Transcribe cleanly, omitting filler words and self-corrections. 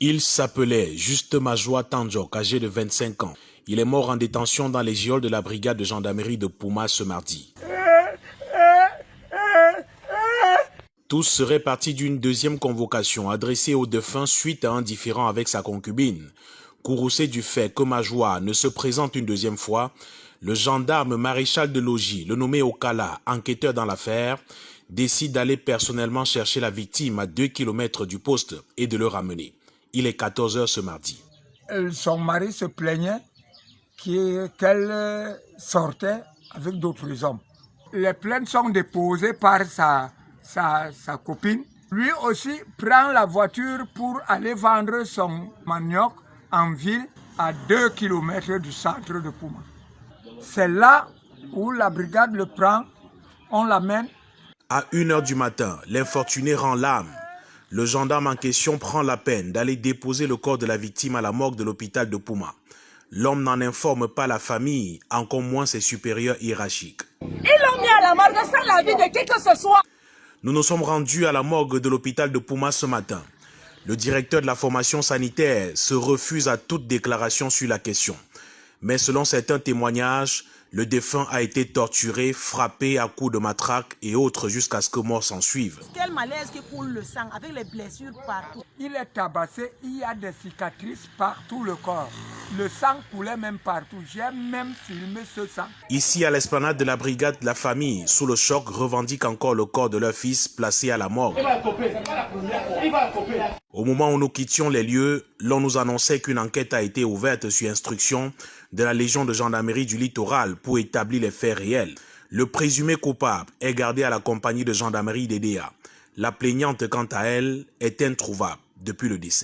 Il s'appelait Juste Majoua Tanjok, âgé de 25 ans. Il est mort en détention dans les geôles de la brigade de gendarmerie de Pouma ce mardi. Tous seraient partis d'une deuxième convocation adressée au défunt suite à un différend avec sa concubine. Courroucé du fait que Majoua ne se présente une deuxième fois, le gendarme maréchal de logis, le nommé Okala, enquêteur dans l'affaire, décide d'aller personnellement chercher la victime à 2 km du poste et de le ramener. Il est 14 h ce mardi. Son mari se plaignait qu'elle sortait avec d'autres hommes. Les plaintes sont déposées par sa copine. Lui aussi prend la voiture pour aller vendre son manioc en ville à 2 km du centre de Pouma. C'est là où la brigade le prend, on l'amène. À 1 h du matin, l'infortuné rend l'âme. Le gendarme en question prend la peine d'aller déposer le corps de la victime à la morgue de l'hôpital de Pouma. L'homme n'en informe pas la famille, encore moins ses supérieurs hiérarchiques. Ils l'ont mis à la morgue sans l'avis de qui que ce soit. Nous nous sommes rendus à la morgue de l'hôpital de Pouma ce matin. Le directeur de la formation sanitaire se refuse à toute déclaration sur la question. Mais selon certains témoignages, le défunt a été torturé, frappé à coups de matraque et autres jusqu'à ce que mort s'en suive. Quel malaise qui coule le sang avec les blessures partout. Il est tabassé, il y a des cicatrices par tout le corps. Le sang coulait même partout. J'ai même filmé ce sang. Ici, à l'esplanade de la brigade, la famille, sous le choc, revendique encore le corps de leur fils placé à la morgue. Au moment où nous quittions les lieux, l'on nous annonçait qu'une enquête a été ouverte sur instruction de la Légion de gendarmerie du littoral pour établir les faits réels. Le présumé coupable est gardé à la compagnie de gendarmerie d'EDA. La plaignante, quant à elle, est introuvable depuis le décès.